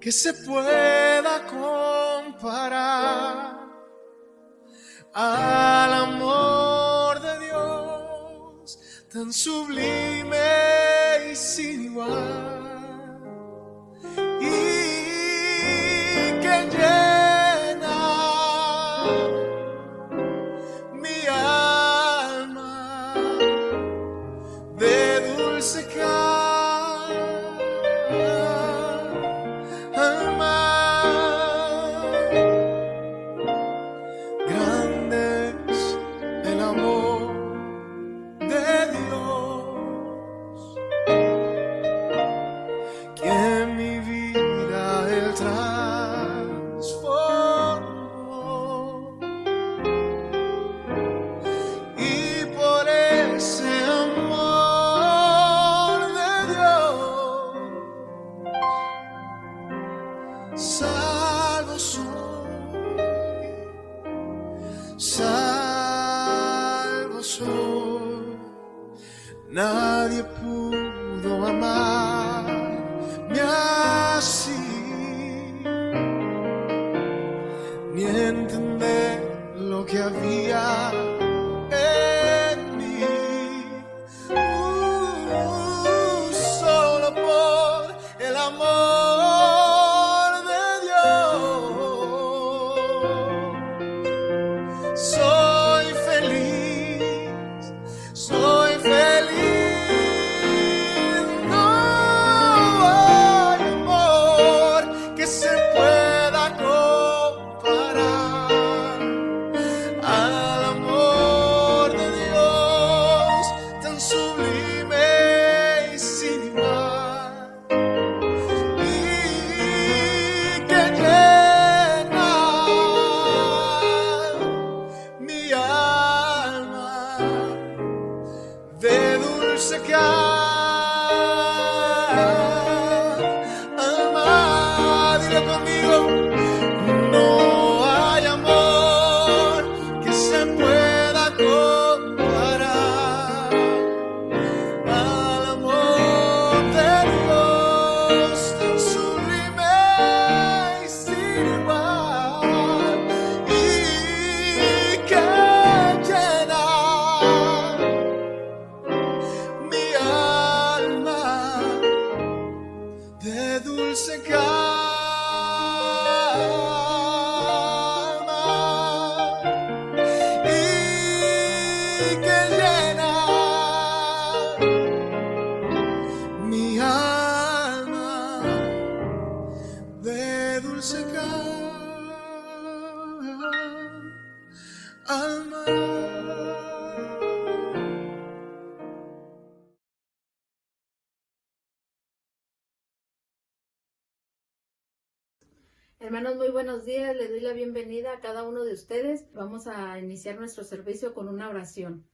que se pueda comparar al amor de Dios, tan sublime y sin igual, y que llena mi alma de dulce salvo soy. Nadie pudo amarme así, ni entender lo que había en mí. Solo por el amor de Dios soy feliz, soy feliz. No hay amor que se pueda comparar al amor de Dios, tan sublime y sin igual, y que llena mi alma de dulce calma. Dile conmigo: no hay amor que se pueda comparar al amor de Dios, tan sublime y sin igual, y que llena mi alma de dulce calma, y que llena mi alma de dulce calma. Hermanos, muy buenos días. Les doy la bienvenida a cada uno de ustedes. Vamos a iniciar nuestro servicio con una oración.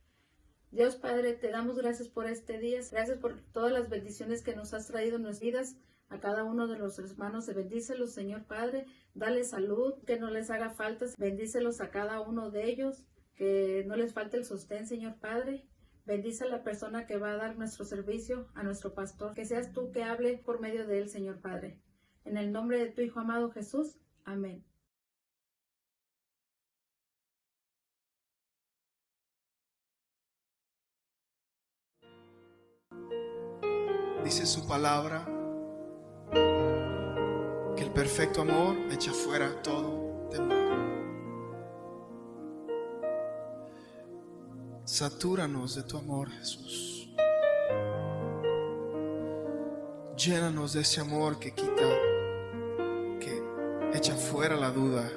Dios Padre, te damos gracias por este día. Gracias por todas las bendiciones que nos has traído en nuestras vidas. A cada uno de los hermanos, bendícelos, Señor Padre. Dale salud, que no les haga falta. Bendícelos a cada uno de ellos, que no les falte el sostén, Señor Padre. Bendice a la persona que va a dar nuestro servicio, a nuestro pastor. Que seas tú que hable por medio de él, Señor Padre. En el nombre de tu Hijo amado Jesús. Amén. Dice su palabra que el perfecto amor echa fuera todo temor. Satúranos de tu amor, Jesús. Llénanos de ese amor que quita, que echa fuera la duda,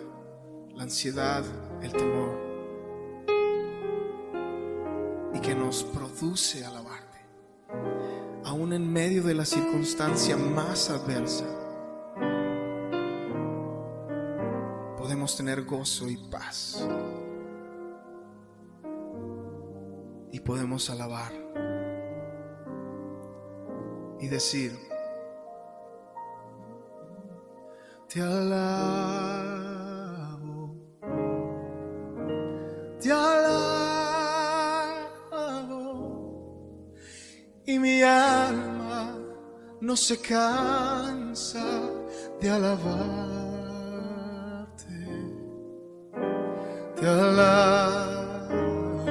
la ansiedad, el temor, y que nos produce alabarte, aún en medio de la circunstancia más adversa. Podemos tener gozo y paz, y podemos alabar y decir: te alabo, te alabo, y mi alma no se cansa de alabarte. Te alabo,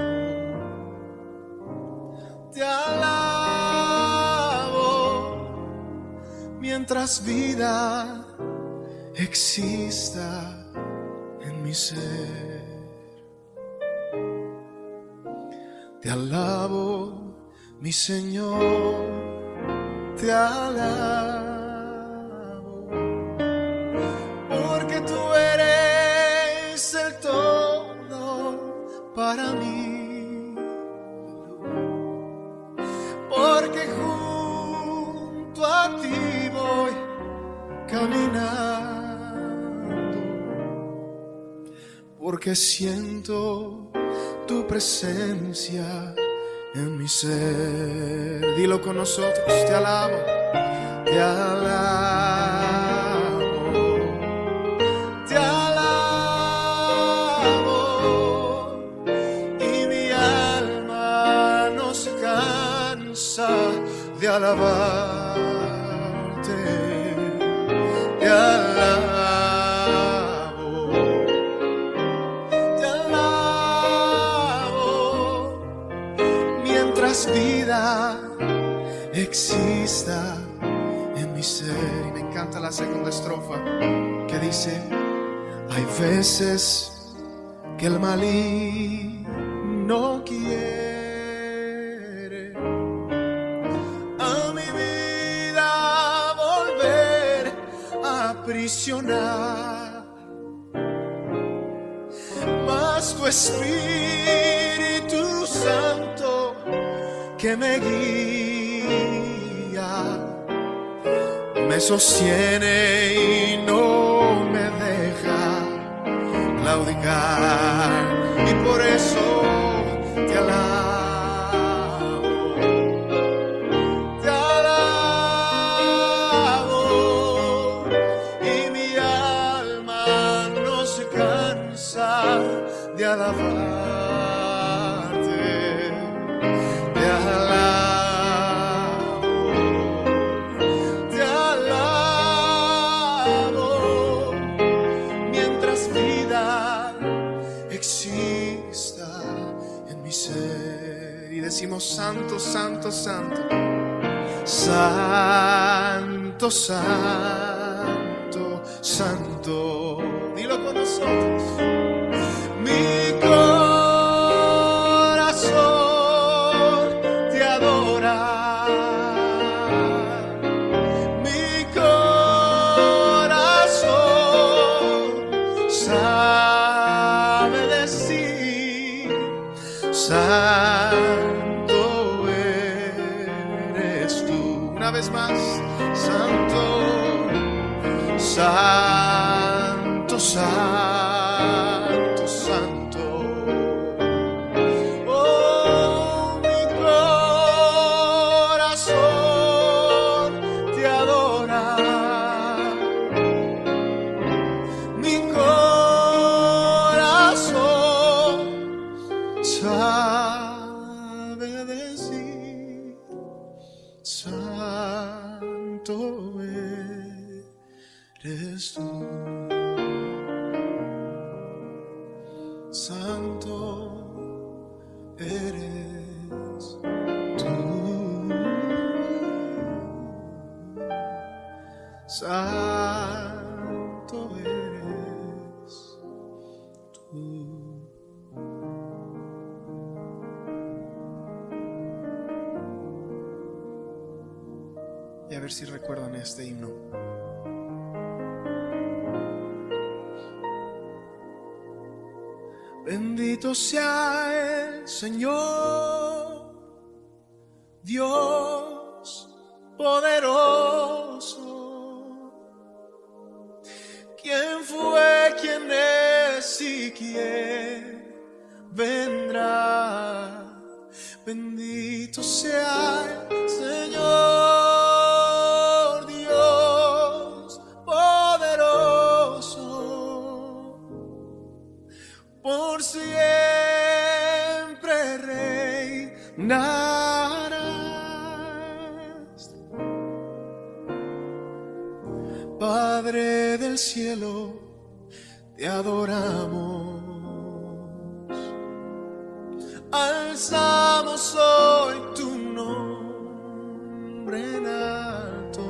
te alabo, mientras vida exista en mi ser. Te alabo, mi Señor, te alabo, porque tú eres el todo para mí, porque junto a ti voy caminando, porque siento tu presencia en mi ser. Dilo con nosotros, te alabo, te alabo, te alabo, y mi alma no se cansa de alabarte, te alabo. Vida exista en mi ser. Y me encanta la segunda estrofa que dice: hay veces que el maligno quiere a mi vida volver a aprisionar, mas tu Espíritu Santo que me guía, me sostiene y no me deja claudicar, y por eso te alabo, te alabo, y mi alma no se cansa de alabar. Decimos: santo, santo, santo, santo, santo, santo. Dilo con nosotros. Mi corazón te adora, mi corazón sabe decir: santo eres tú. Una vez más: santo, santo, santo, santo. Oh, mi corazón te adora, mi corazón sabe decir: santo eres tú, santo eres tú, santo eres tú. Y a ver si recuerdan este himno. Bendito sea el Señor, Dios poderoso, quien fue, quien es y quien vendrá. Bendito sea el Señor, Dios poderoso, por siempre reinarás. Padre el cielo te adoramos. Alzamos hoy tu nombre en alto.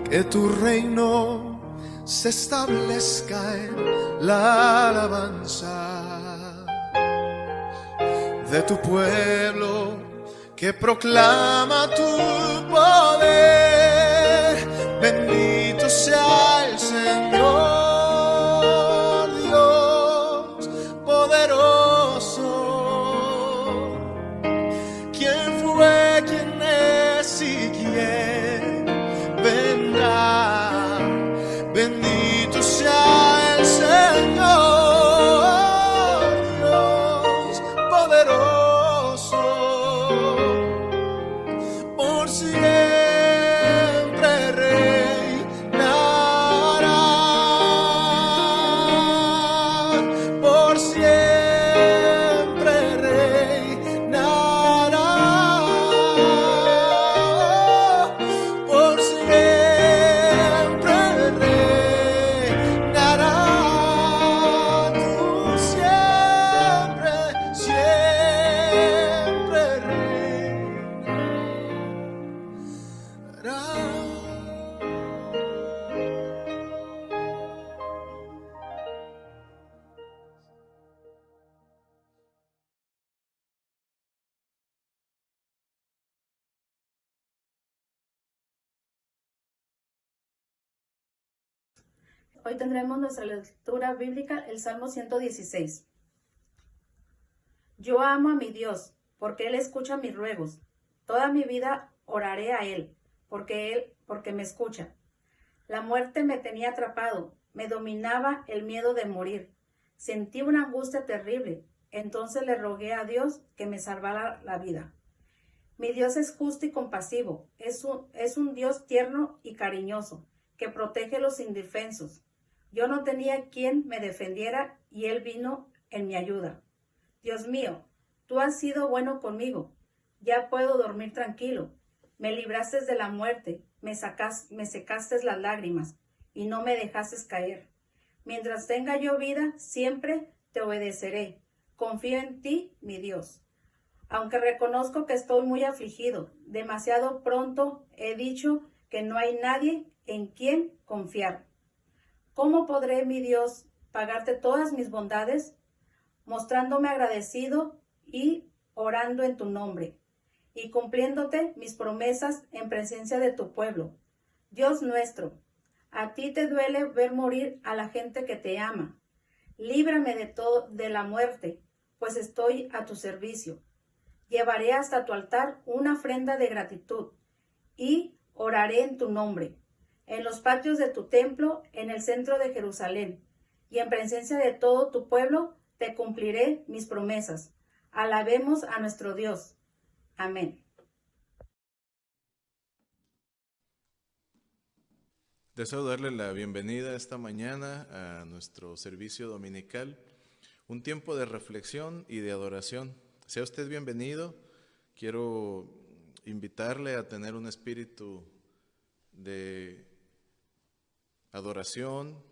Que tu reino se establezca en la alabanza de tu pueblo que proclama tu poder. Bendito sea el Señor Dios poderoso. ¿Quién fue, quién es y quién vendrá? Bendito sea el Señor Dios poderoso. Por siempre reinará, por siempre reinará, por siempre reinará, tú siempre, siempre reinarás. Hoy tendremos nuestra lectura bíblica, el Salmo 116. Yo amo a mi Dios, porque Él escucha mis ruegos. Toda mi vida oraré a Él, porque me escucha. La muerte me tenía atrapado, me dominaba el miedo de morir. Sentí una angustia terrible, entonces le rogué a Dios que me salvara la vida. Mi Dios es justo y compasivo, es un Dios tierno y cariñoso, que protege a los indefensos. Yo no tenía quien me defendiera y Él vino en mi ayuda. Dios mío, tú has sido bueno conmigo. Ya puedo dormir tranquilo. Me libraste de la muerte, me secaste las lágrimas y no me dejaste caer. Mientras tenga yo vida, siempre te obedeceré. Confío en ti, mi Dios. Aunque reconozco que estoy muy afligido, demasiado pronto he dicho que no hay nadie en quien confiar. ¿Cómo podré, mi Dios, pagarte todas mis bondades? Mostrándome agradecido y orando en tu nombre, y cumpliéndote mis promesas en presencia de tu pueblo. Dios nuestro, a ti te duele ver morir a la gente que te ama. Líbrame de la muerte, pues estoy a tu servicio. Llevaré hasta tu altar una ofrenda de gratitud y oraré en tu nombre, en los patios de tu templo, en el centro de Jerusalén, y en presencia de todo tu pueblo te cumpliré mis promesas. Alabemos a nuestro Dios. Amén. Deseo darle la bienvenida esta mañana a nuestro servicio dominical, un tiempo de reflexión y de adoración. Sea usted bienvenido. Quiero invitarle a tener un espíritu de adoración,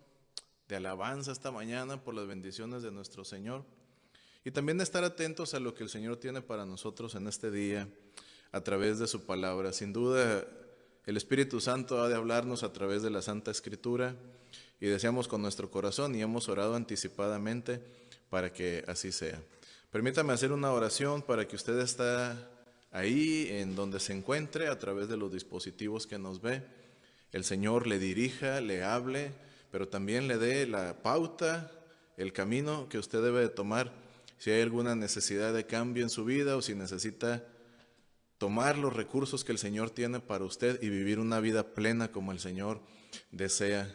de alabanza esta mañana por las bendiciones de nuestro Señor, y también de estar atentos a lo que el Señor tiene para nosotros en este día a través de su palabra. Sin duda, el Espíritu Santo ha de hablarnos a través de la Santa Escritura, y deseamos con nuestro corazón y hemos orado anticipadamente para que así sea. Permítame hacer una oración para que usted está ahí en donde se encuentre, a través de los dispositivos que nos ve. El Señor le dirija, le hable, pero también le dé la pauta, el camino que usted debe de tomar. Si hay alguna necesidad de cambio en su vida o si necesita tomar los recursos que el Señor tiene para usted y vivir una vida plena como el Señor desea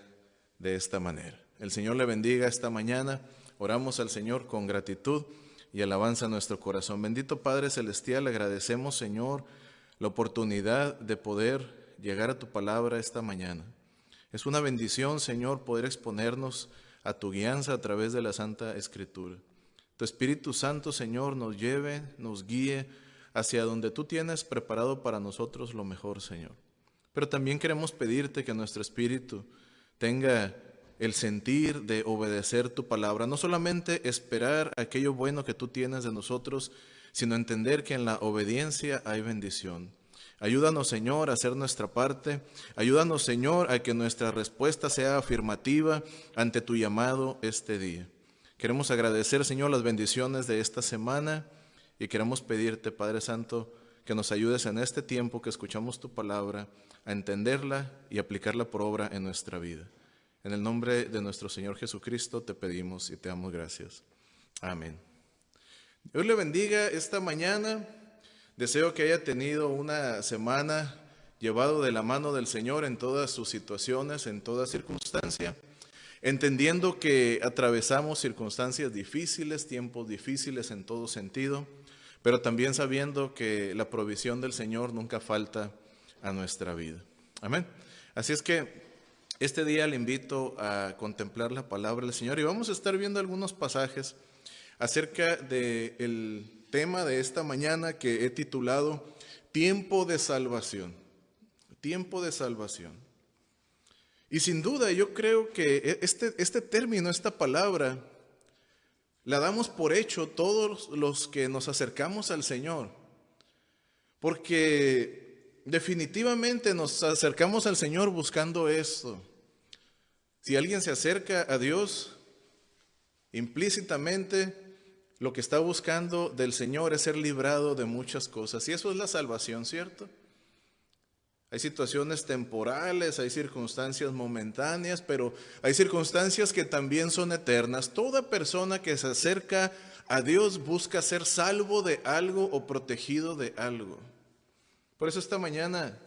de esta manera. El Señor le bendiga esta mañana. Oramos al Señor con gratitud y alabanza a nuestro corazón. Bendito Padre Celestial, agradecemos, Señor, la oportunidad de poder llegar a tu palabra esta mañana. Es una bendición, Señor, poder exponernos a tu guianza a través de la Santa Escritura. Tu Espíritu Santo, Señor, nos lleve, nos guíe hacia donde tú tienes preparado para nosotros lo mejor, Señor. Pero también queremos pedirte que nuestro espíritu tenga el sentir de obedecer tu palabra, no solamente esperar aquello bueno que tú tienes de nosotros, sino entender que en la obediencia hay bendición. Ayúdanos, Señor, a hacer nuestra parte. Ayúdanos, Señor, a que nuestra respuesta sea afirmativa ante tu llamado este día. Queremos agradecer, Señor, las bendiciones de esta semana y queremos pedirte, Padre Santo, que nos ayudes en este tiempo que escuchamos tu palabra a entenderla y aplicarla por obra en nuestra vida. En el nombre de nuestro Señor Jesucristo te pedimos y te damos gracias. Amén. Dios le bendiga esta mañana. Deseo que haya tenido una semana llevado de la mano del Señor en todas sus situaciones, en toda circunstancia, entendiendo que atravesamos circunstancias difíciles, tiempos difíciles en todo sentido, pero también sabiendo que la provisión del Señor nunca falta a nuestra vida. Amén. Así es que este día le invito a contemplar la palabra del Señor y vamos a estar viendo algunos pasajes acerca del tema de esta mañana que he titulado Tiempo de Salvación. Tiempo de salvación. Y sin duda yo creo que este término, esta palabra, la damos por hecho todos los que nos acercamos al Señor. Porque definitivamente nos acercamos al Señor buscando esto. Si alguien se acerca a Dios, implícitamente lo que está buscando del Señor es ser librado de muchas cosas. Y eso es la salvación, ¿cierto? Hay situaciones temporales, hay circunstancias momentáneas, pero hay circunstancias que también son eternas. Toda persona que se acerca a Dios busca ser salvo de algo o protegido de algo. Por eso esta mañana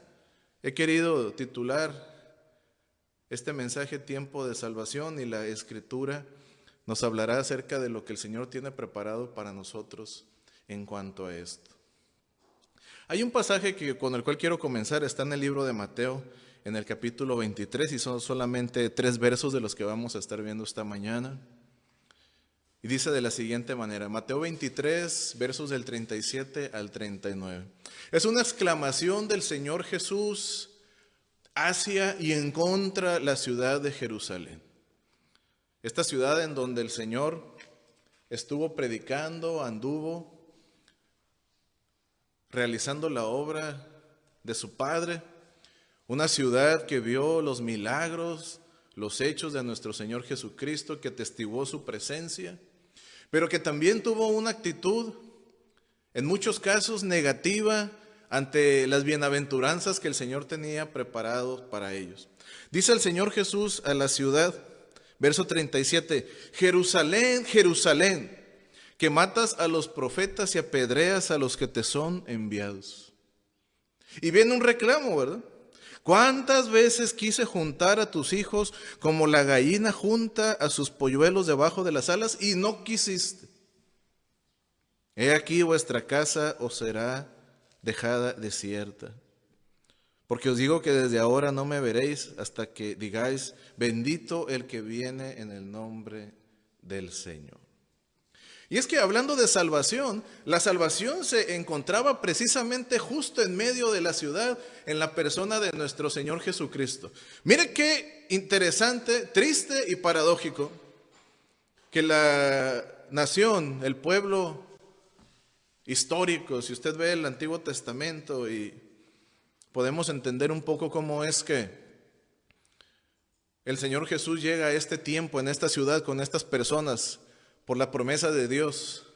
he querido titular este mensaje Tiempo de Salvación, y la Escritura nos hablará acerca de lo que el Señor tiene preparado para nosotros en cuanto a esto. Hay un pasaje con el cual quiero comenzar, está en el libro de Mateo, en el capítulo 23, y son solamente 3 versos de los que vamos a estar viendo esta mañana. Y dice de la siguiente manera, Mateo 23, versos del 37 al 39. Es una exclamación del Señor Jesús hacia y en contra la ciudad de Jerusalén. Esta ciudad en donde el Señor estuvo predicando, anduvo realizando la obra de su Padre, una ciudad que vio los milagros, los hechos de nuestro Señor Jesucristo, que atestiguó su presencia, pero que también tuvo una actitud, en muchos casos negativa, ante las bienaventuranzas que el Señor tenía preparados para ellos. Dice el Señor Jesús a la ciudad, verso 37, Jerusalén, Jerusalén, que matas a los profetas y apedreas a los que te son enviados. Y viene un reclamo, ¿verdad? ¿Cuántas veces quise juntar a tus hijos como la gallina junta a sus polluelos debajo de las alas y no quisiste? He aquí vuestra casa os será dejada desierta. Porque os digo que desde ahora no me veréis hasta que digáis, bendito el que viene en el nombre del Señor. Y es que hablando de salvación, la salvación se encontraba precisamente justo en medio de la ciudad, en la persona de nuestro Señor Jesucristo. Mire qué interesante, triste y paradójico que la nación, el pueblo histórico, si usted ve el Antiguo Testamento, y podemos entender un poco cómo es que el Señor Jesús llega a este tiempo, en esta ciudad, con estas personas, por la promesa de Dios,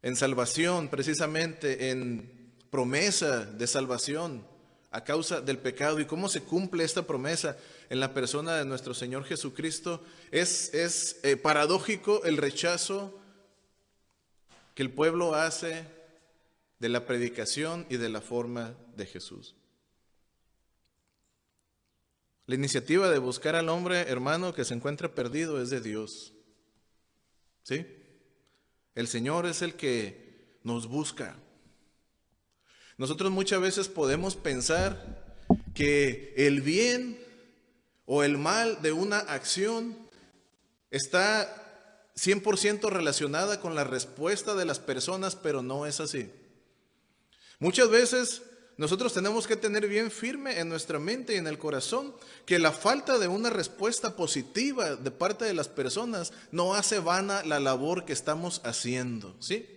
en salvación, precisamente en promesa de salvación a causa del pecado. Y cómo se cumple esta promesa en la persona de nuestro Señor Jesucristo. Es paradójico el rechazo que el pueblo hace de la predicación y de la forma de Jesús. La iniciativa de buscar al hombre, hermano, que se encuentra perdido es de Dios. ¿Sí? El Señor es el que nos busca. Nosotros muchas veces podemos pensar que el bien o el mal de una acción está 100% relacionada con la respuesta de las personas, pero no es así. Muchas veces nosotros tenemos que tener bien firme en nuestra mente y en el corazón que la falta de una respuesta positiva de parte de las personas no hace vana la labor que estamos haciendo, ¿sí?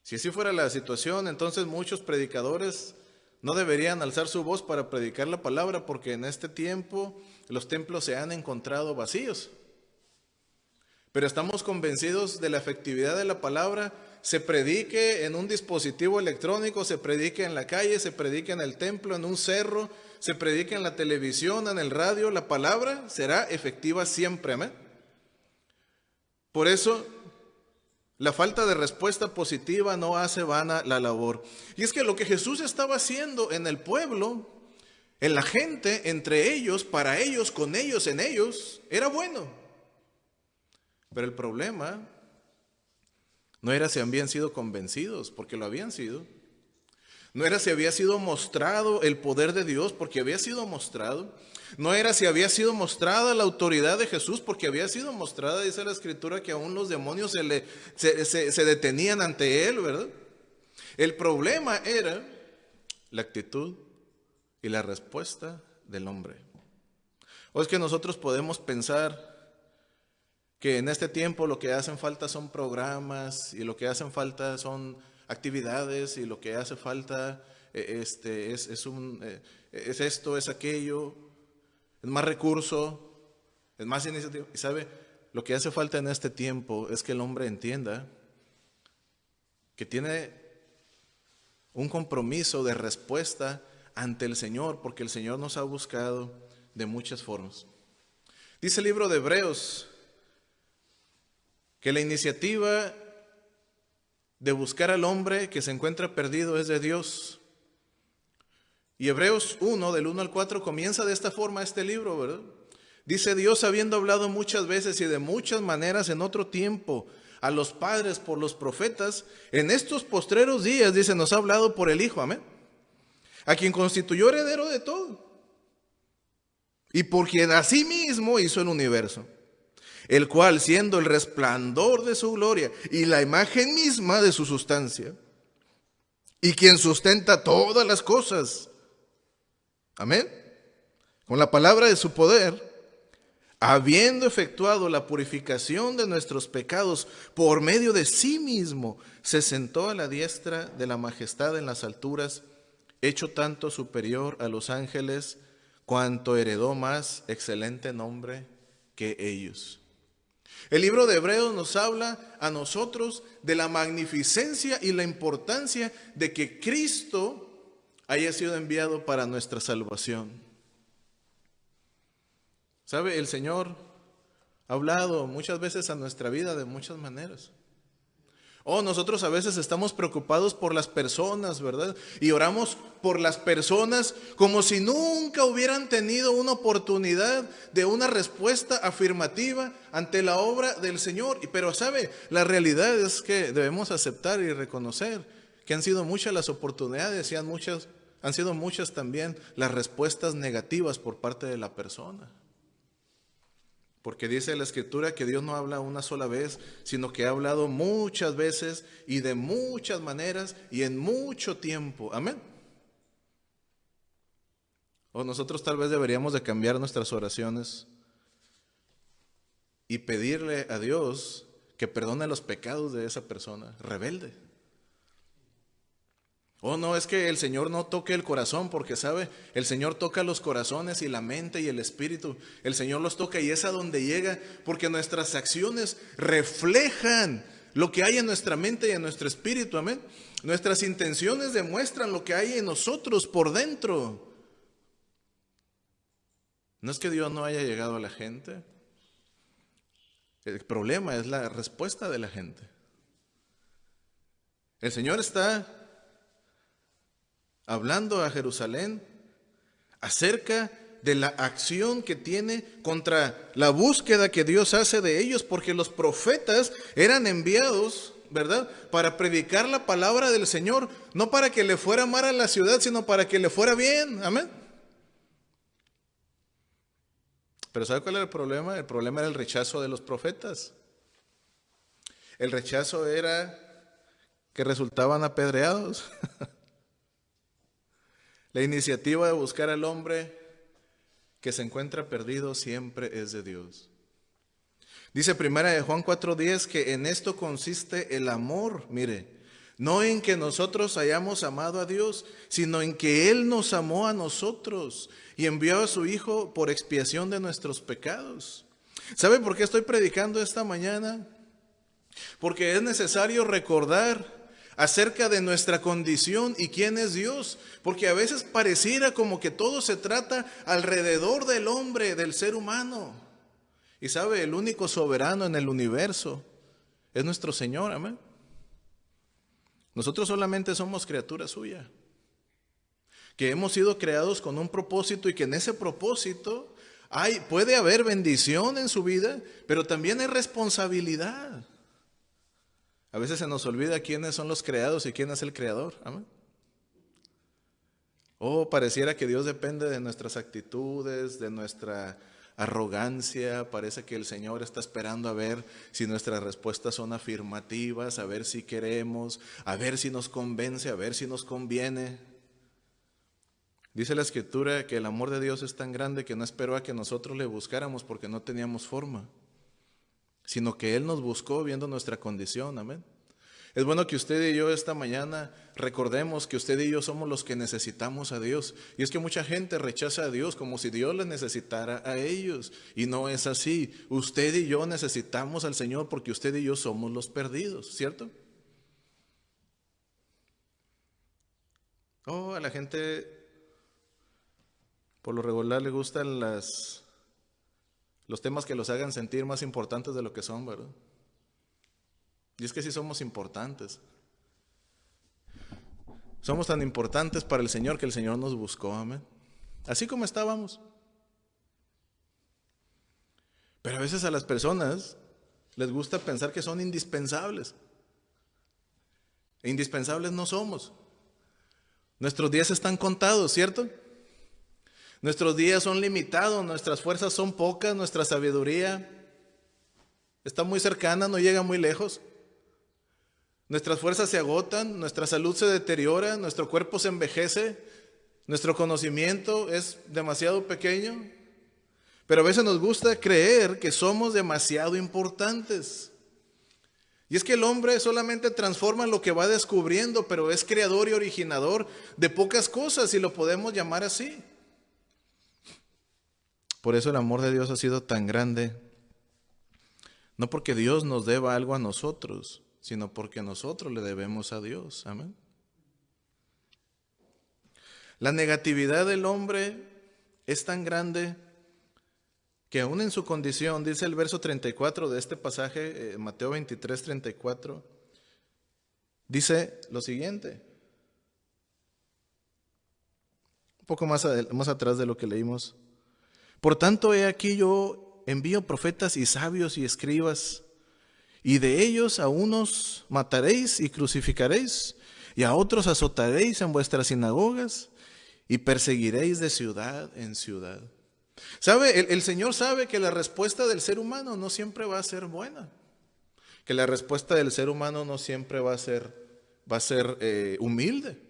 Si así fuera la situación, entonces muchos predicadores no deberían alzar su voz para predicar la palabra, porque en este tiempo los templos se han encontrado vacíos. Pero estamos convencidos de la efectividad de la palabra, se predique en un dispositivo electrónico, se predique en la calle, se predique en el templo, en un cerro, se predique en la televisión, en el radio, la palabra será efectiva siempre, amén. Por eso, la falta de respuesta positiva no hace vana la labor. Y es que lo que Jesús estaba haciendo en el pueblo, en la gente, entre ellos, para ellos, con ellos, en ellos, era bueno. Pero el problema no era si habían sido convencidos, porque lo habían sido. No era si había sido mostrado el poder de Dios, porque había sido mostrado. No era si había sido mostrada la autoridad de Jesús, porque había sido mostrada. Dice la Escritura que aún los demonios se detenían ante él, ¿verdad? El problema era la actitud y la respuesta del hombre. O es que nosotros podemos pensar que en este tiempo lo que hacen falta son programas, y lo que hacen falta son actividades, y lo que hace falta es esto, es aquello, es más recurso, es más iniciativa. Y sabe, lo que hace falta en este tiempo es que el hombre entienda que tiene un compromiso de respuesta ante el Señor, porque el Señor nos ha buscado de muchas formas. Dice el libro de Hebreos que la iniciativa de buscar al hombre que se encuentra perdido es de Dios. Y Hebreos 1, del 1 al 4, comienza de esta forma este libro, ¿verdad? Dice: Dios, habiendo hablado muchas veces y de muchas maneras en otro tiempo a los padres por los profetas, en estos postreros días, dice, nos ha hablado por el Hijo, amén, a quien constituyó heredero de todo, y por quien asimismo hizo el universo, el cual, siendo el resplandor de su gloria y la imagen misma de su sustancia, y quien sustenta todas las cosas, amén, con la palabra de su poder, habiendo efectuado la purificación de nuestros pecados por medio de sí mismo, se sentó a la diestra de la majestad en las alturas, hecho tanto superior a los ángeles, cuanto heredó más excelente nombre que ellos. El libro de Hebreos nos habla a nosotros de la magnificencia y la importancia de que Cristo haya sido enviado para nuestra salvación. ¿Sabe? El Señor ha hablado muchas veces a nuestra vida de muchas maneras. Nosotros a veces estamos preocupados por las personas, ¿verdad? Y oramos por las personas como si nunca hubieran tenido una oportunidad de una respuesta afirmativa ante la obra del Señor. Pero ¿sabe? La realidad es que debemos aceptar y reconocer que han sido muchas las oportunidades y han sido muchas también las respuestas negativas por parte de la persona. Porque dice la Escritura que Dios no habla una sola vez, sino que ha hablado muchas veces y de muchas maneras y en mucho tiempo. Amén. O nosotros tal vez deberíamos de cambiar nuestras oraciones y pedirle a Dios que perdone los pecados de esa persona rebelde. No, es que el Señor no toque el corazón, porque sabe, el Señor toca los corazones y la mente y el espíritu. El Señor los toca y es a donde llega, porque nuestras acciones reflejan lo que hay en nuestra mente y en nuestro espíritu, amén. Nuestras intenciones demuestran lo que hay en nosotros por dentro. No es que Dios no haya llegado a la gente. El problema es la respuesta de la gente. El Señor está hablando a Jerusalén acerca de la acción que tiene contra la búsqueda que Dios hace de ellos, porque los profetas eran enviados, ¿verdad?, para predicar la palabra del Señor, no para que le fuera mal a la ciudad, sino para que le fuera bien, amén. Pero ¿sabe cuál era el problema? El problema era el rechazo de los profetas. El rechazo era que resultaban apedreados. La iniciativa de buscar al hombre que se encuentra perdido siempre es de Dios. Dice 1 Juan 4:10 que en esto consiste el amor, mire, no en que nosotros hayamos amado a Dios, sino en que Él nos amó a nosotros y envió a su Hijo por expiación de nuestros pecados. ¿Sabe por qué estoy predicando esta mañana? Porque es necesario recordar acerca de nuestra condición y quién es Dios, porque a veces pareciera como que todo se trata alrededor del hombre, del ser humano. Y sabe, el único soberano en el universo es nuestro Señor, amén. Nosotros solamente somos criatura suya, que hemos sido creados con un propósito y que en ese propósito puede haber bendición en su vida, pero también hay responsabilidad. A veces se nos olvida quiénes son los creados y quién es el creador. Amén. Pareciera que Dios depende de nuestras actitudes, de nuestra arrogancia. Parece que el Señor está esperando a ver si nuestras respuestas son afirmativas, a ver si queremos, a ver si nos convence, a ver si nos conviene. Dice la Escritura que el amor de Dios es tan grande que no esperó a que nosotros le buscáramos porque no teníamos forma, sino que Él nos buscó viendo nuestra condición, amén. Es bueno que usted y yo esta mañana recordemos que usted y yo somos los que necesitamos a Dios. Y es que mucha gente rechaza a Dios como si Dios les necesitara a ellos. Y no es así. Usted y yo necesitamos al Señor porque usted y yo somos los perdidos, ¿cierto? A la gente por lo regular le gustan los temas que los hagan sentir más importantes de lo que son, ¿verdad? Y es que sí somos importantes. Somos tan importantes para el Señor que el Señor nos buscó, amén. Así como estábamos. Pero a veces a las personas les gusta pensar que son indispensables. E indispensables no somos. Nuestros días están contados, ¿cierto? Nuestros días son limitados, nuestras fuerzas son pocas, nuestra sabiduría está muy cercana, no llega muy lejos. Nuestras fuerzas se agotan, nuestra salud se deteriora, nuestro cuerpo se envejece, nuestro conocimiento es demasiado pequeño. Pero a veces nos gusta creer que somos demasiado importantes. Y es que el hombre solamente transforma lo que va descubriendo, pero es creador y originador de pocas cosas, si lo podemos llamar así. Por eso el amor de Dios ha sido tan grande, no porque Dios nos deba algo a nosotros, sino porque nosotros le debemos a Dios. Amén. La negatividad del hombre es tan grande que aún en su condición, dice el verso 34 de este pasaje, Mateo 23, 34, dice lo siguiente. Un poco más atrás de lo que leímos. Por tanto, he aquí yo envío profetas y sabios y escribas, y de ellos a unos mataréis y crucificaréis, y a otros azotaréis en vuestras sinagogas, y perseguiréis de ciudad en ciudad. ¿Sabe? El Señor sabe que la respuesta del ser humano no siempre va a ser buena, que la respuesta del ser humano no siempre va a ser humilde.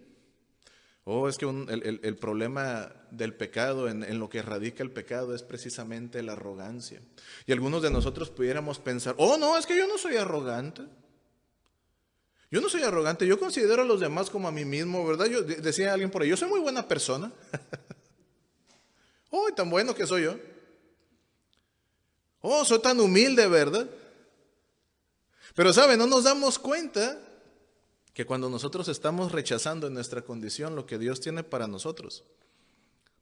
Es que el problema del pecado, en lo que radica el pecado, es precisamente la arrogancia. Y algunos de nosotros pudiéramos pensar, no, es que yo no soy arrogante. Yo no soy arrogante, yo considero a los demás como a mí mismo, ¿verdad? Decía alguien por ahí, yo soy muy buena persona. Tan bueno que soy yo. Soy tan humilde, ¿verdad? Pero ¿sabe? No nos damos cuenta que cuando nosotros estamos rechazando en nuestra condición lo que Dios tiene para nosotros,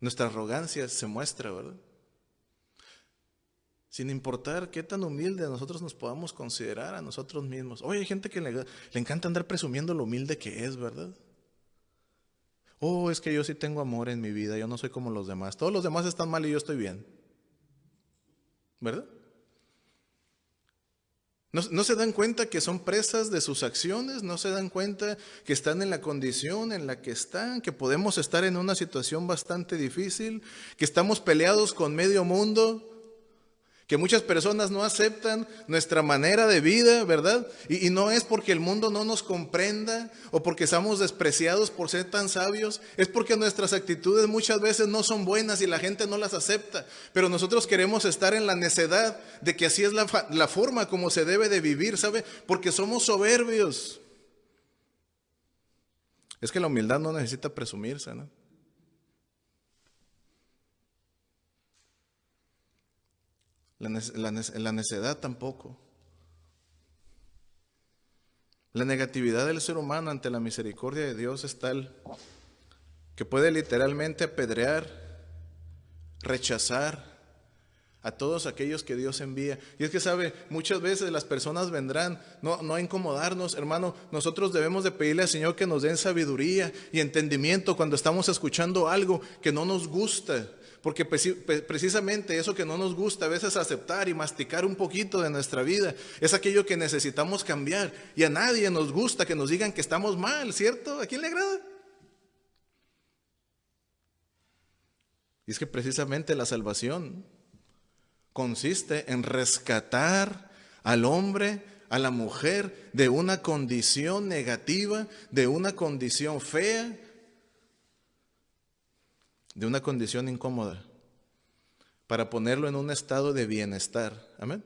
nuestra arrogancia se muestra, ¿verdad? Sin importar qué tan humilde nosotros nos podamos considerar a nosotros mismos. Hay gente que le encanta andar presumiendo lo humilde que es, ¿verdad? Es que yo sí tengo amor en mi vida, yo no soy como los demás. Todos los demás están mal y yo estoy bien. ¿Verdad? No se dan cuenta que son presas de sus acciones, no se dan cuenta que están en la condición en la que están, que podemos estar en una situación bastante difícil, que estamos peleados con medio mundo, Que muchas personas no aceptan nuestra manera de vida, ¿verdad? Y no es porque el mundo no nos comprenda o porque somos despreciados por ser tan sabios. Es porque nuestras actitudes muchas veces no son buenas y la gente no las acepta. Pero nosotros queremos estar en la necedad de que así es la forma como se debe de vivir, ¿sabe? Porque somos soberbios. Es que la humildad no necesita presumirse, ¿no? La necedad tampoco. La negatividad del ser humano ante la misericordia de Dios es tal que puede literalmente apedrear, rechazar a todos aquellos que Dios envía. Y es que sabe, muchas veces las personas vendrán no a incomodarnos, hermano. Nosotros debemos de pedirle al Señor que nos den sabiduría y entendimiento cuando estamos escuchando algo que no nos gusta. Porque precisamente eso que no nos gusta a veces aceptar y masticar un poquito de nuestra vida es aquello que necesitamos cambiar. Y a nadie nos gusta que nos digan que estamos mal, ¿cierto? ¿A quién le agrada? Y es que precisamente la salvación consiste en rescatar al hombre, a la mujer de una condición negativa, de una condición fea, de una condición incómoda, para ponerlo en un estado de bienestar. Amén.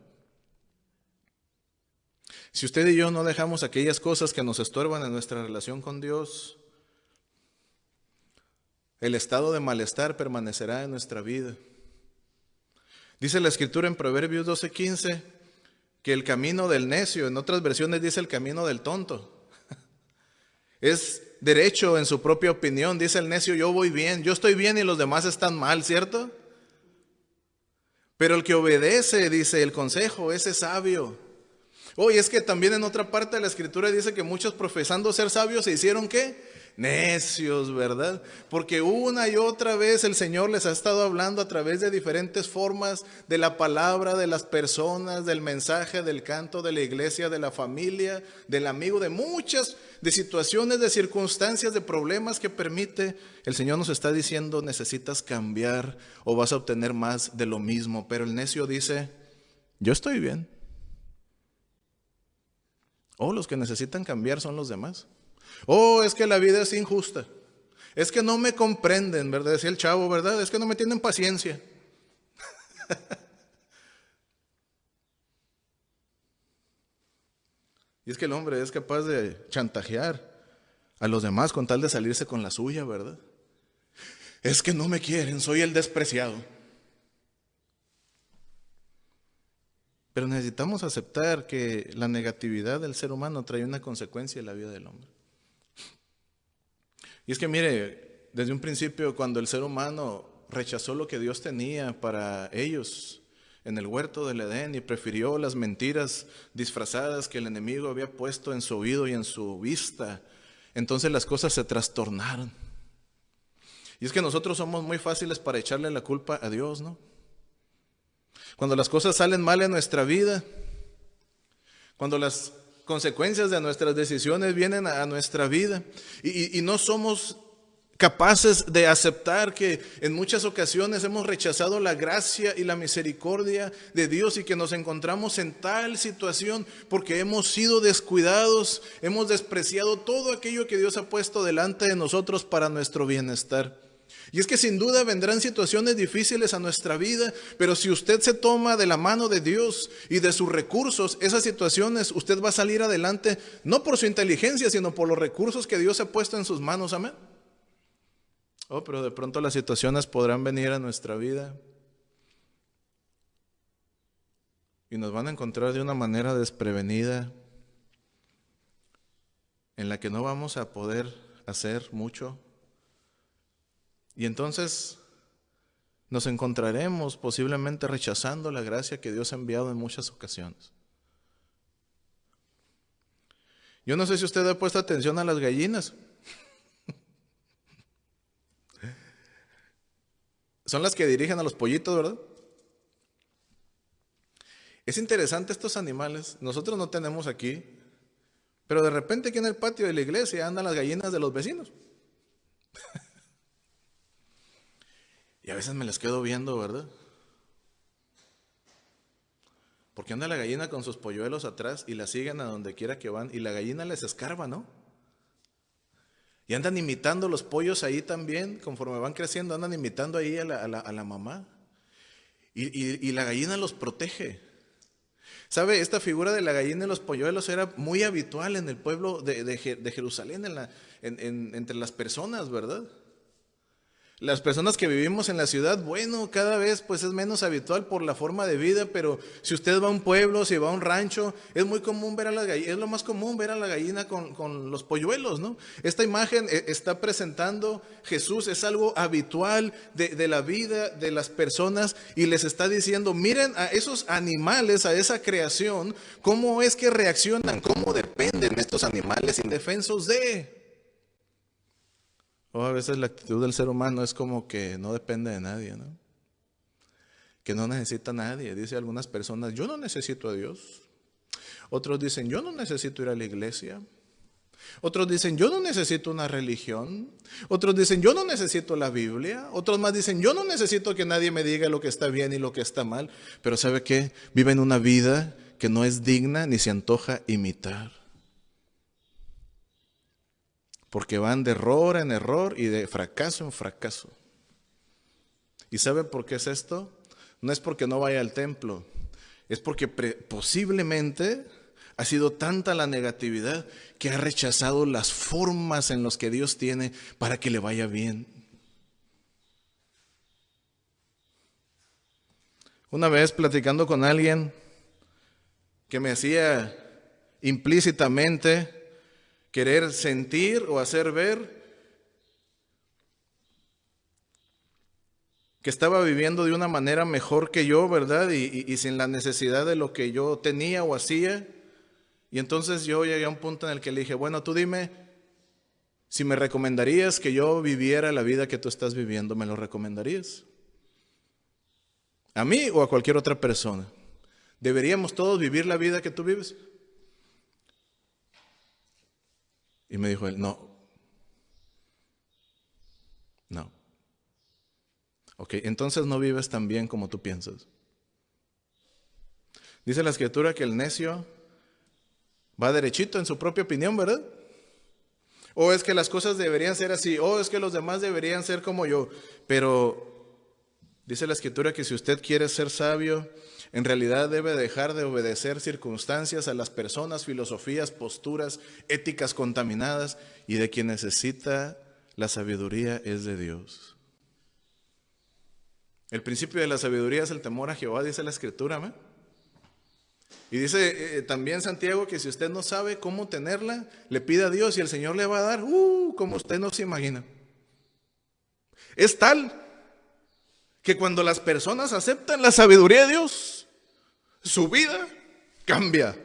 Si usted y yo no dejamos aquellas cosas que nos estorban en nuestra relación con Dios, el estado de malestar permanecerá en nuestra vida. Dice la Escritura en Proverbios 12:15 que el camino del necio, en otras versiones dice el camino del tonto, es derecho en su propia opinión. Dice el necio, yo voy bien, yo estoy bien y los demás están mal, ¿cierto? Pero el que obedece, dice el consejo, ese es sabio. Y es que también en otra parte de la Escritura dice que muchos profesando ser sabios se hicieron ¿qué? Necios, ¿verdad? Porque una y otra vez el Señor les ha estado hablando a través de diferentes formas de la palabra, de las personas, del mensaje, del canto, de la iglesia, de la familia, del amigo, de muchas, de situaciones, de circunstancias, de problemas que permite. El Señor nos está diciendo, necesitas cambiar o vas a obtener más de lo mismo. Pero el necio dice, yo estoy bien. Los que necesitan cambiar son los demás. Es que la vida es injusta. Es que no me comprenden, ¿verdad? Decía el chavo, ¿verdad? Es que no me tienen paciencia. Y es que el hombre es capaz de chantajear a los demás con tal de salirse con la suya, ¿verdad? Es que no me quieren, soy el despreciado. Pero necesitamos aceptar que la negatividad del ser humano trae una consecuencia en la vida del hombre. Y es que mire, desde un principio cuando el ser humano rechazó lo que Dios tenía para ellos en el huerto del Edén y prefirió las mentiras disfrazadas que el enemigo había puesto en su oído y en su vista, entonces las cosas se trastornaron. Y es que nosotros somos muy fáciles para echarle la culpa a Dios, ¿no? Cuando las cosas salen mal en nuestra vida, cuando las consecuencias de nuestras decisiones vienen a nuestra vida y no somos capaces de aceptar que en muchas ocasiones hemos rechazado la gracia y la misericordia de Dios y que nos encontramos en tal situación porque hemos sido descuidados, hemos despreciado todo aquello que Dios ha puesto delante de nosotros para nuestro bienestar. Y es que sin duda vendrán situaciones difíciles a nuestra vida, pero si usted se toma de la mano de Dios y de sus recursos, esas situaciones usted va a salir adelante, no por su inteligencia, sino por los recursos que Dios ha puesto en sus manos, amén. Pero de pronto las situaciones podrán venir a nuestra vida y nos van a encontrar de una manera desprevenida, en la que no vamos a poder hacer mucho. Y entonces nos encontraremos posiblemente rechazando la gracia que Dios ha enviado en muchas ocasiones. Yo no sé si usted ha puesto atención a las gallinas. Son las que dirigen a los pollitos, ¿verdad? Es interesante estos animales. Nosotros no tenemos aquí, pero de repente aquí en el patio de la iglesia andan las gallinas de los vecinos. Y a veces me las quedo viendo, ¿verdad? Porque anda la gallina con sus polluelos atrás y la siguen a donde quiera que van, y la gallina les escarba, ¿no? Y andan imitando los pollos ahí también, conforme van creciendo, andan imitando ahí a la mamá. Y la gallina los protege. ¿Sabe? Esta figura de la gallina y los polluelos era muy habitual en el pueblo de Jerusalén, entre las personas, ¿verdad? Las personas que vivimos en la ciudad, bueno, cada vez pues es menos habitual por la forma de vida, pero si usted va a un pueblo, si va a un rancho, es muy común ver a la gallina, es lo más común ver a la gallina con los polluelos, ¿no? Esta imagen está presentando Jesús, es algo habitual de la vida de las personas, y les está diciendo, miren a esos animales, a esa creación, cómo es que reaccionan, cómo dependen estos animales indefensos de... O a veces la actitud del ser humano es como que no depende de nadie, ¿no? Que no necesita a nadie. Dice algunas personas, yo no necesito a Dios. Otros dicen, yo no necesito ir a la iglesia. Otros dicen, yo no necesito una religión. Otros dicen, yo no necesito la Biblia. Otros más dicen, yo no necesito que nadie me diga lo que está bien y lo que está mal. Pero ¿sabe qué? Viven una vida que no es digna ni se antoja imitar. Porque van de error en error y de fracaso en fracaso. ¿Y sabe por qué es esto? No es porque no vaya al templo, es porque posiblemente ha sido tanta la negatividad que ha rechazado las formas en las que Dios tiene para que le vaya bien. Una vez platicando con alguien que me hacía implícitamente querer sentir o hacer ver que estaba viviendo de una manera mejor que yo, ¿verdad? Y sin la necesidad de lo que yo tenía o hacía. Y entonces yo llegué a un punto en el que le dije, bueno, tú dime si me recomendarías que yo viviera la vida que tú estás viviendo, ¿me lo recomendarías? ¿A mí o a cualquier otra persona? ¿Deberíamos todos vivir la vida que tú vives? Y me dijo él, no. Ok, entonces no vives tan bien como tú piensas. Dice la Escritura que el necio va derechito en su propia opinión, ¿verdad? O es que las cosas deberían ser así, o es que los demás deberían ser como yo. Pero dice la Escritura que si usted quiere ser sabio, en realidad debe dejar de obedecer circunstancias a las personas, filosofías, posturas, éticas contaminadas, y de quien necesita la sabiduría es de Dios. El principio de la sabiduría es el temor a Jehová, dice la Escritura, ¿no? Y dice también Santiago que si usted no sabe cómo tenerla, le pida a Dios y el Señor le va a dar, como usted no se imagina. Es tal que cuando las personas aceptan la sabiduría de Dios, su vida cambia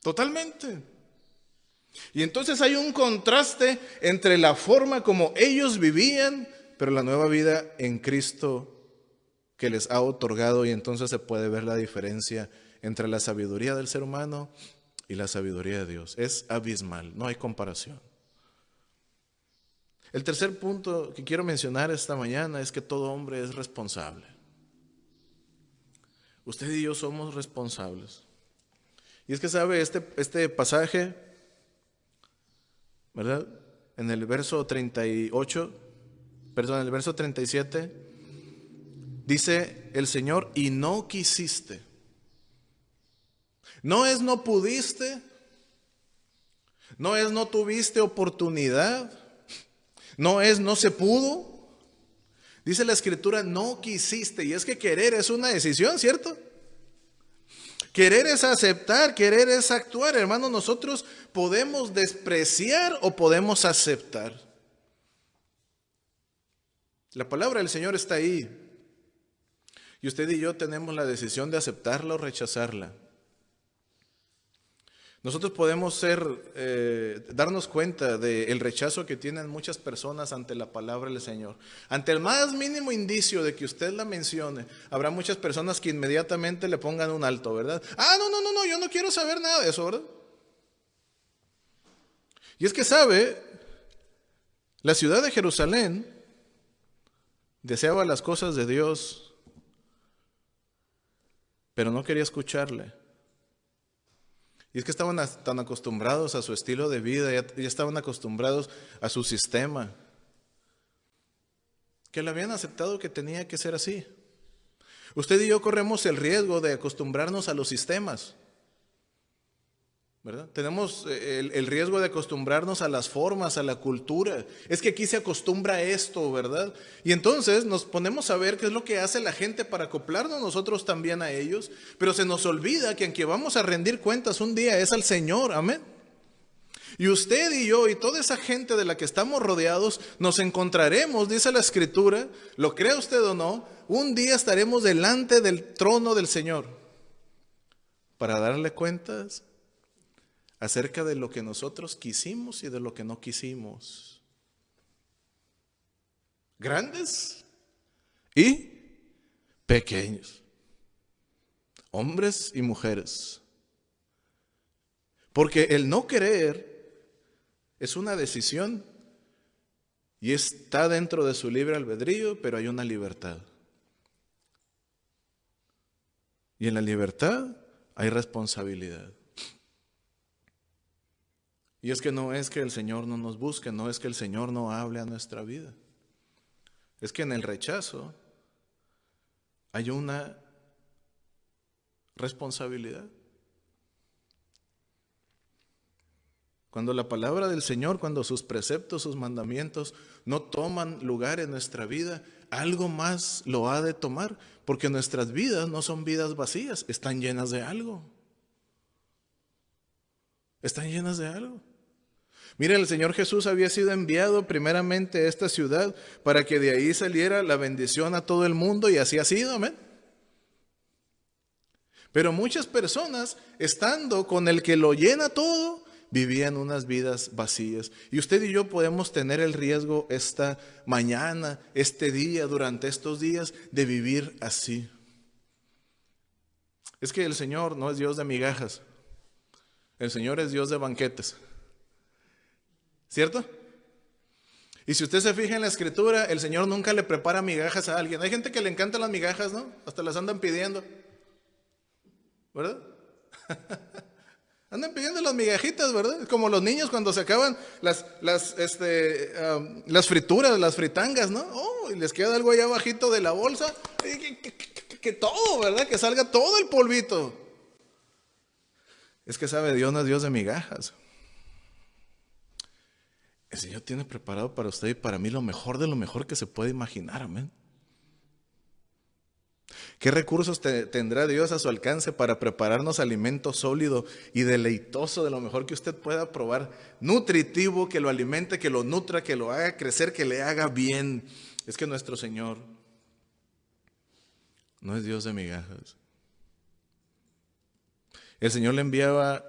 totalmente. Y entonces hay un contraste entre la forma como ellos vivían, pero la nueva vida en Cristo que les ha otorgado, y entonces se puede ver la diferencia entre la sabiduría del ser humano y la sabiduría de Dios. Es abismal, no hay comparación. El tercer punto que quiero mencionar esta mañana es que todo hombre es responsable. Usted y yo somos responsables. Y es que sabe, este pasaje, ¿verdad? En el verso 37, dice el Señor, y no quisiste. No es no pudiste, no es no tuviste oportunidad, no es no se pudo. Dice la Escritura, no quisiste. Y es que querer es una decisión, ¿cierto? Querer es aceptar, querer es actuar. Hermano, nosotros podemos despreciar o podemos aceptar. La palabra del Señor está ahí. Y usted y yo tenemos la decisión de aceptarla o rechazarla. Nosotros podemos darnos cuenta del rechazo que tienen muchas personas ante la palabra del Señor. Ante el más mínimo indicio de que usted la mencione, habrá muchas personas que inmediatamente le pongan un alto, ¿verdad? No, yo no quiero saber nada de eso, ¿verdad? Y es que sabe, la ciudad de Jerusalén , deseaba las cosas de Dios pero no quería escucharle. Y es que estaban tan acostumbrados a su estilo de vida, ya estaban acostumbrados a su sistema, que le habían aceptado que tenía que ser así. Usted y yo corremos el riesgo de acostumbrarnos a los sistemas, ¿verdad? Tenemos el riesgo de acostumbrarnos a las formas, a la cultura. Es que aquí se acostumbra a esto, ¿verdad? Y entonces nos ponemos a ver qué es lo que hace la gente para acoplarnos nosotros también a ellos, pero se nos olvida que aunque vamos a rendir cuentas un día es al Señor, amén. Y usted y yo y toda esa gente de la que estamos rodeados nos encontraremos, dice la Escritura, lo crea usted o no, un día estaremos delante del trono del Señor para darle cuentas acerca de lo que nosotros quisimos y de lo que no quisimos. Grandes y pequeños, hombres y mujeres. Porque el no querer es una decisión y está dentro de su libre albedrío, pero hay una libertad. Y en la libertad hay responsabilidad. Y es que no es que el Señor no nos busque, no es que el Señor no hable a nuestra vida. Es que en el rechazo hay una responsabilidad. Cuando la palabra del Señor, cuando sus preceptos, sus mandamientos no toman lugar en nuestra vida, algo más lo ha de tomar, porque nuestras vidas no son vidas vacías, están llenas de algo. Están llenas de algo. Mire, el Señor Jesús había sido enviado primeramente a esta ciudad para que de ahí saliera la bendición a todo el mundo, y así ha sido, amén. Pero muchas personas, estando con el que lo llena todo, vivían unas vidas vacías. Y usted y yo podemos tener el riesgo esta mañana, este día, durante estos días, de vivir así. Es que el Señor no es Dios de migajas. El Señor es Dios de banquetes. ¿Cierto? Y si usted se fija en la Escritura, el Señor nunca le prepara migajas a alguien. Hay gente que le encantan las migajas, ¿no? Hasta las andan pidiendo, ¿verdad? Andan pidiendo las migajitas, ¿verdad? Como los niños cuando se acaban las frituras, las fritangas, ¿no? Oh, y les queda algo allá abajito de la bolsa. Que todo, ¿verdad? Que salga todo el polvito. Es que sabe, Dios no es Dios de migajas. El Señor tiene preparado para usted y para mí lo mejor de lo mejor que se puede imaginar, amén. ¿Qué recursos tendrá Dios a su alcance para prepararnos alimento sólido y deleitoso, de lo mejor que usted pueda probar, nutritivo, que lo alimente, que lo nutra, que lo haga crecer, que le haga bien? Es que nuestro Señor no es Dios de migajas. El Señor le enviaba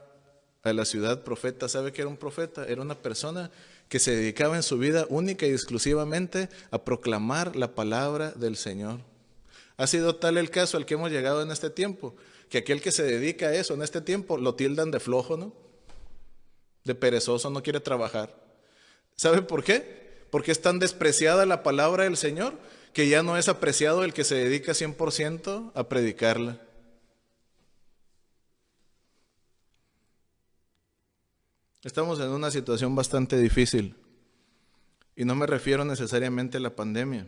a la ciudad profeta. ¿Sabe qué era un profeta? Era una persona que se dedicaba en su vida única y exclusivamente a proclamar la palabra del Señor. Ha sido tal el caso al que hemos llegado en este tiempo, que aquel que se dedica a eso en este tiempo lo tildan de flojo, ¿no? De perezoso, no quiere trabajar. ¿Sabe por qué? Porque es tan despreciada la palabra del Señor que ya no es apreciado el que se dedica 100% a predicarla. Estamos en una situación bastante difícil y no me refiero necesariamente a la pandemia,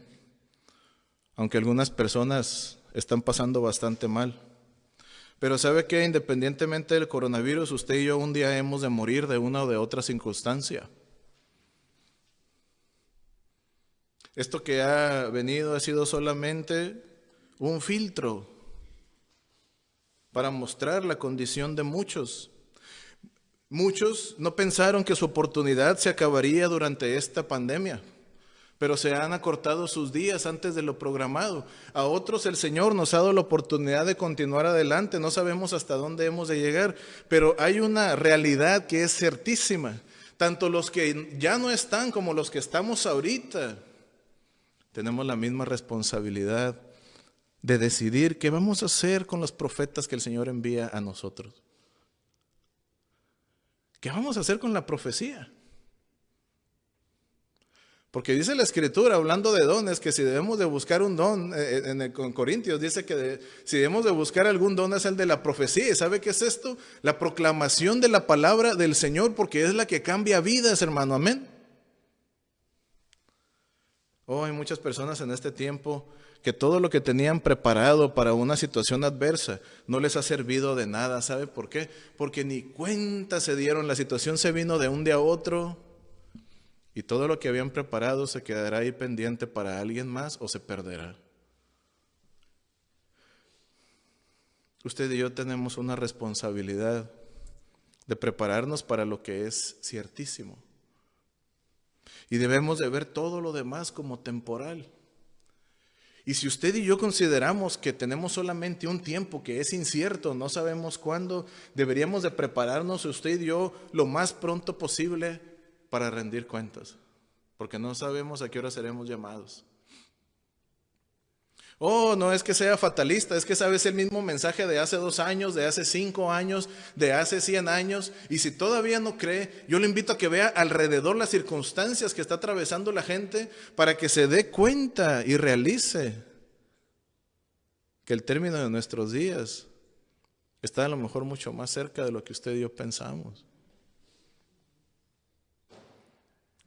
aunque algunas personas están pasando bastante mal. Pero ¿sabe qué? Independientemente del coronavirus, usted y yo un día hemos de morir de una o de otra circunstancia. Esto que ha venido ha sido solamente un filtro para mostrar la condición de muchos. Muchos no pensaron que su oportunidad se acabaría durante esta pandemia, pero se han acortado sus días antes de lo programado. A otros el Señor nos ha dado la oportunidad de continuar adelante. No sabemos hasta dónde hemos de llegar, pero hay una realidad que es certísima. Tanto los que ya no están como los que estamos ahorita, tenemos la misma responsabilidad de decidir qué vamos a hacer con los profetas que el Señor envía a nosotros. ¿Qué vamos a hacer con la profecía? Porque dice la Escritura, hablando de dones, que si debemos de buscar un don, en Corintios dice que si debemos de buscar algún don es el de la profecía. ¿Y sabe qué es esto? La proclamación de la palabra del Señor, porque es la que cambia vidas, hermano. Amén. Oh, hay muchas personas en este tiempo que todo lo que tenían preparado para una situación adversa no les ha servido de nada. ¿Sabe por qué? Porque ni cuenta se dieron, la situación se vino de un día a otro y todo lo que habían preparado se quedará ahí pendiente para alguien más o se perderá. Usted y yo tenemos una responsabilidad de prepararnos para lo que es ciertísimo. Y debemos de ver todo lo demás como temporal. Y si usted y yo consideramos que tenemos solamente un tiempo que es incierto, no sabemos cuándo, deberíamos de prepararnos usted y yo lo más pronto posible para rendir cuentas, porque no sabemos a qué hora seremos llamados. Oh, no es que sea fatalista, es que sabes el mismo mensaje de hace 2 años, de hace 5 años, de hace 100 años. Y si todavía no cree, yo le invito a que vea alrededor las circunstancias que está atravesando la gente para que se dé cuenta y realice que el término de nuestros días está a lo mejor mucho más cerca de lo que usted y yo pensamos.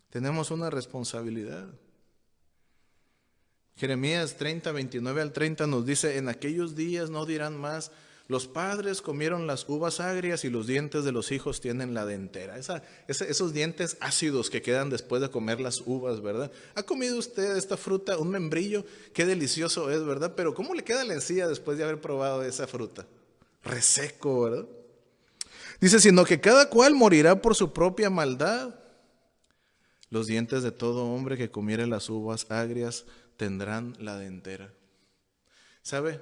Tenemos una responsabilidad. Jeremías 30, 29 al 30 nos dice: en aquellos días no dirán más, los padres comieron las uvas agrias y los dientes de los hijos tienen la dentera. Esos dientes ácidos que quedan después de comer las uvas, ¿verdad? ¿Ha comido usted esta fruta, un membrillo? Qué delicioso es, ¿verdad? Pero ¿cómo le queda la encía después de haber probado esa fruta? Reseco, ¿verdad? Dice, sino que cada cual morirá por su propia maldad. Los dientes de todo hombre que comiere las uvas agrias tendrán la dentera. ¿Sabe?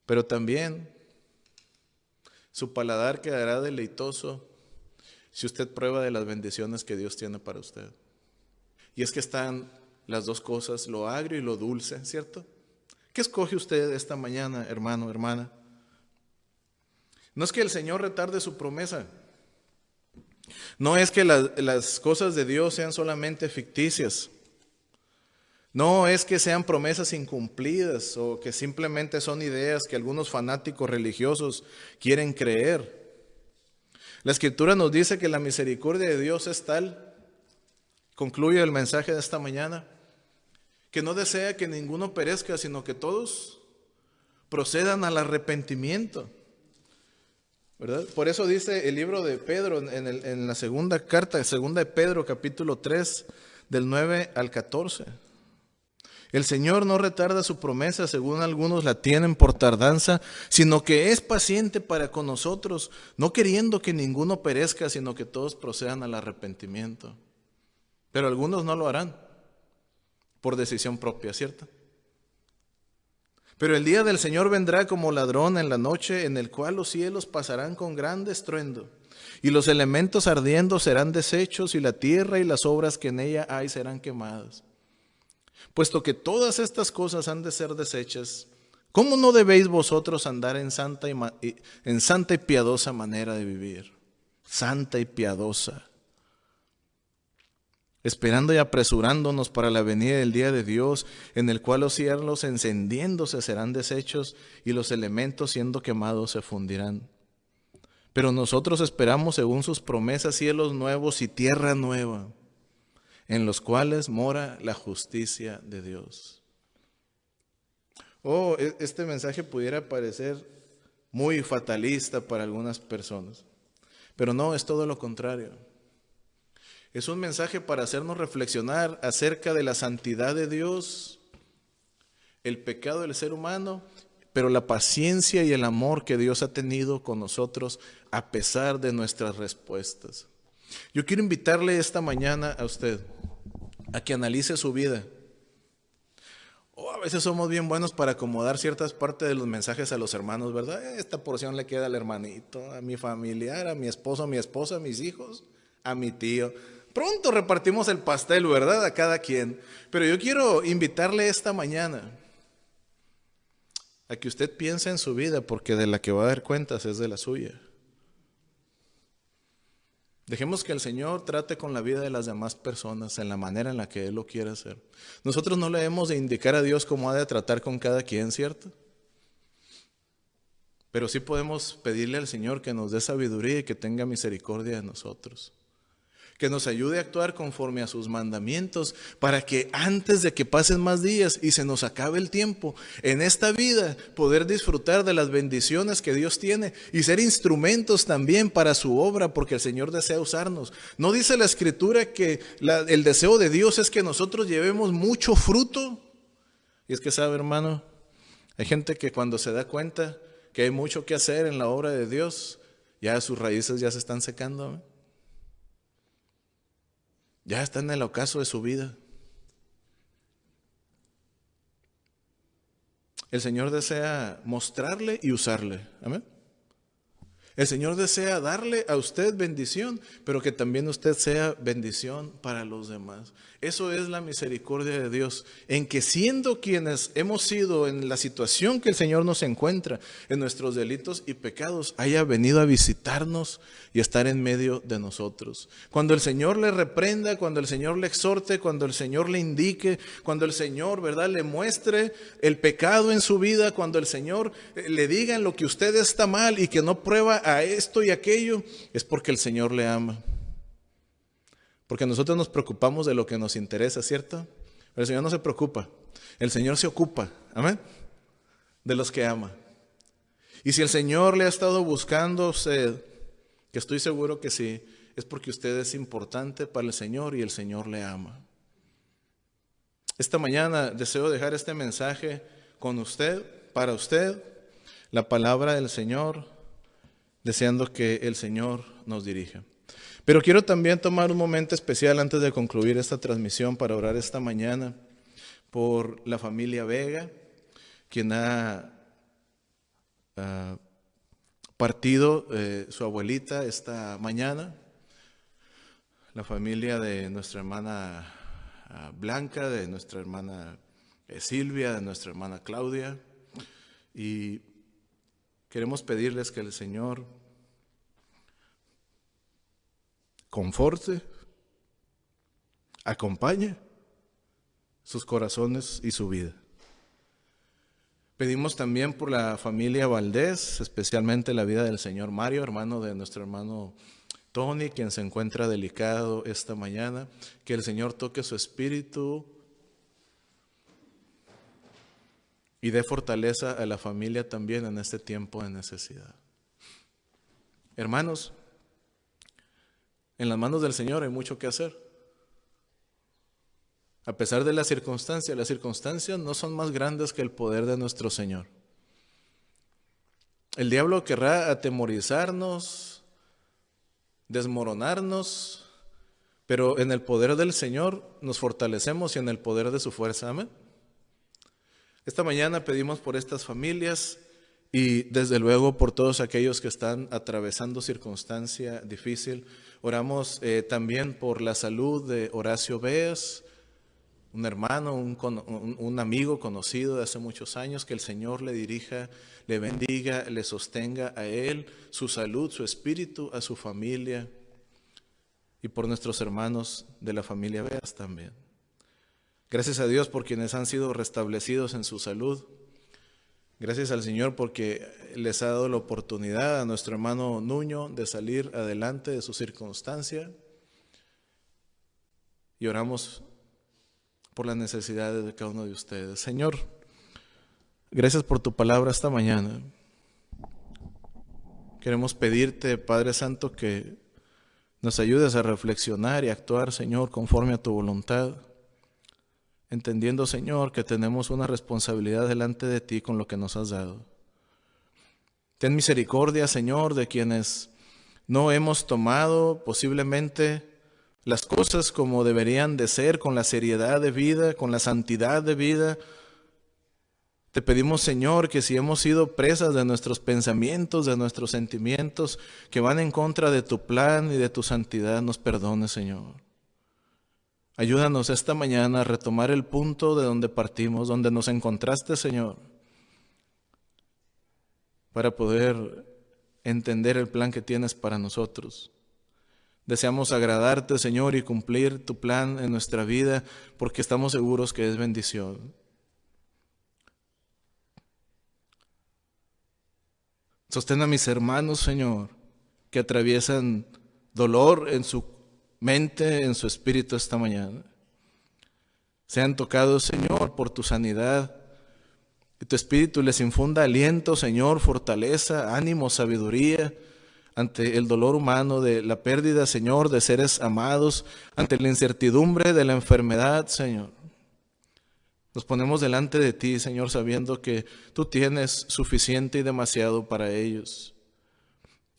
Pero también su paladar quedará deleitoso si usted prueba de las bendiciones que Dios tiene para usted. Y es que están las dos cosas, lo agrio y lo dulce, ¿cierto? ¿Qué escoge usted esta mañana, hermano, hermana? No es que el Señor retarde su promesa. No es que las cosas de Dios sean solamente ficticias. No es que sean promesas incumplidas o que simplemente son ideas que algunos fanáticos religiosos quieren creer. La Escritura nos dice que la misericordia de Dios es tal, concluye el mensaje de esta mañana, que no desea que ninguno perezca, sino que todos procedan al arrepentimiento. ¿Verdad? Por eso dice el libro de Pedro en la segunda carta, segunda de Pedro, capítulo 3, del 9 al 14. El Señor no retarda su promesa, según algunos la tienen por tardanza, sino que es paciente para con nosotros, no queriendo que ninguno perezca, sino que todos procedan al arrepentimiento. Pero algunos no lo harán por decisión propia, ¿cierto? Pero el día del Señor vendrá como ladrón en la noche, en el cual los cielos pasarán con gran estruendo, y los elementos ardiendo serán deshechos, y la tierra y las obras que en ella hay serán quemadas. Puesto que todas estas cosas han de ser deshechas, ¿cómo no debéis vosotros andar en santa y piadosa manera de vivir? Santa y piadosa. Esperando y apresurándonos para la venida del día de Dios, en el cual los cielos encendiéndose serán deshechos y los elementos siendo quemados se fundirán. Pero nosotros esperamos, según sus promesas, cielos nuevos y tierra nueva, en los cuales mora la justicia de Dios. Oh, este mensaje pudiera parecer muy fatalista para algunas personas, pero no, es todo lo contrario. Es un mensaje para hacernos reflexionar acerca de la santidad de Dios, el pecado del ser humano, pero la paciencia y el amor que Dios ha tenido con nosotros a pesar de nuestras respuestas. Yo quiero invitarle esta mañana a usted a que analice su vida. A veces somos bien buenos para acomodar ciertas partes de los mensajes a los hermanos, ¿verdad? Esta porción le queda al hermanito, a mi familiar, a mi esposo, a mi esposa, a mis hijos, a mi tío. Pronto repartimos el pastel, ¿verdad? A cada quien. Pero yo quiero invitarle esta mañana a que usted piense en su vida, porque de la que va a dar cuentas es de la suya. Dejemos que el Señor trate con la vida de las demás personas en la manera en la que Él lo quiere hacer. Nosotros no le hemos de indicar a Dios cómo ha de tratar con cada quien, ¿cierto? Pero sí podemos pedirle al Señor que nos dé sabiduría y que tenga misericordia de nosotros. Que nos ayude a actuar conforme a sus mandamientos para que antes de que pasen más días y se nos acabe el tiempo en esta vida, poder disfrutar de las bendiciones que Dios tiene y ser instrumentos también para su obra, porque el Señor desea usarnos. ¿No dice la Escritura que el deseo de Dios es que nosotros llevemos mucho fruto? Y es que sabe, hermano, hay gente que cuando se da cuenta que hay mucho que hacer en la obra de Dios, ya sus raíces ya se están secando, ¿eh? Ya está en el ocaso de su vida. El Señor desea mostrarle y usarle. Amén. El Señor desea darle a usted bendición, pero que también usted sea bendición para los demás. Eso es la misericordia de Dios, en que siendo quienes hemos sido en la situación que el Señor nos encuentra, en nuestros delitos y pecados, haya venido a visitarnos y estar en medio de nosotros. Cuando el Señor le reprenda, cuando el Señor le exhorte, cuando el Señor le indique, cuando el Señor, ¿verdad?, le muestre el pecado en su vida, cuando el Señor le diga en lo que usted está mal y que no prueba a esto y aquello, es porque el Señor le ama. Porque nosotros nos preocupamos de lo que nos interesa, ¿cierto? Pero el Señor no se preocupa. El Señor se ocupa, amén, de los que ama. Y si el Señor le ha estado buscando a usted, que estoy seguro que sí, es porque usted es importante para el Señor y el Señor le ama. Esta mañana deseo dejar este mensaje con usted, para usted, la palabra del Señor, deseando que el Señor nos dirija. Pero quiero también tomar un momento especial antes de concluir esta transmisión para orar esta mañana por la familia Vega, quien ha partido su abuelita esta mañana, la familia de nuestra hermana Blanca, de nuestra hermana Silvia, de nuestra hermana Claudia, y queremos pedirles que el Señor conforte, acompañe sus corazones y su vida. Pedimos también por la familia Valdés, especialmente la vida del señor Mario, hermano de nuestro hermano Tony, quien se encuentra delicado esta mañana, que el Señor toque su espíritu y dé fortaleza a la familia también en este tiempo de necesidad. Hermanos, en las manos del Señor hay mucho que hacer. A pesar de las circunstancias no son más grandes que el poder de nuestro Señor. El diablo querrá atemorizarnos, desmoronarnos, pero en el poder del Señor nos fortalecemos y en el poder de su fuerza. Amén. Esta mañana pedimos por estas familias y desde luego por todos aquellos que están atravesando circunstancia difícil. Oramos también por la salud de Horacio Beas, un hermano, un amigo conocido de hace muchos años, que el Señor le dirija, le bendiga, le sostenga a él, su salud, su espíritu, a su familia, y por nuestros hermanos de la familia Beas también. Gracias a Dios por quienes han sido restablecidos en su salud. Gracias al Señor porque les ha dado la oportunidad a nuestro hermano Nuño de salir adelante de su circunstancia. Y oramos por las necesidades de cada uno de ustedes. Señor, gracias por tu palabra esta mañana. Queremos pedirte, Padre Santo, que nos ayudes a reflexionar y actuar, Señor, conforme a tu voluntad. Entendiendo, Señor, que tenemos una responsabilidad delante de ti con lo que nos has dado. Ten misericordia, Señor, de quienes no hemos tomado posiblemente las cosas como deberían de ser, con la seriedad de vida, con la santidad de vida. Te pedimos, Señor, que si hemos sido presas de nuestros pensamientos, de nuestros sentimientos, que van en contra de tu plan y de tu santidad, nos perdones, Señor. Ayúdanos esta mañana a retomar el punto de donde partimos, donde nos encontraste, Señor, para poder entender el plan que tienes para nosotros. Deseamos agradarte, Señor, y cumplir tu plan en nuestra vida, porque estamos seguros que es bendición. Sostén a mis hermanos, Señor, que atraviesan dolor en su mente, en su espíritu esta mañana. Sean tocados, Señor, por tu sanidad. Que tu espíritu les infunda aliento, Señor, fortaleza, ánimo, sabiduría ante el dolor humano de la pérdida, Señor, de seres amados, ante la incertidumbre de la enfermedad, Señor. Nos ponemos delante de ti, Señor, sabiendo que tú tienes suficiente y demasiado para ellos.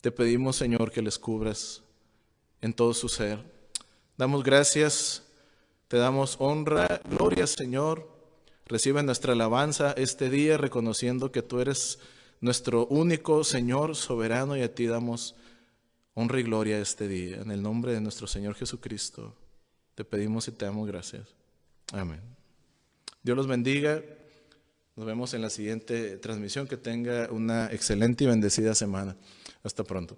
Te pedimos, Señor, que les cubras en todo su ser. Damos gracias, te damos honra, gloria, Señor. Recibe nuestra alabanza este día, reconociendo que tú eres nuestro único Señor soberano, y a ti damos honra y gloria este día. En el nombre de nuestro Señor Jesucristo, te pedimos y te damos gracias. Amén. Dios los bendiga. Nos vemos en la siguiente transmisión. Que tenga una excelente y bendecida semana. Hasta pronto.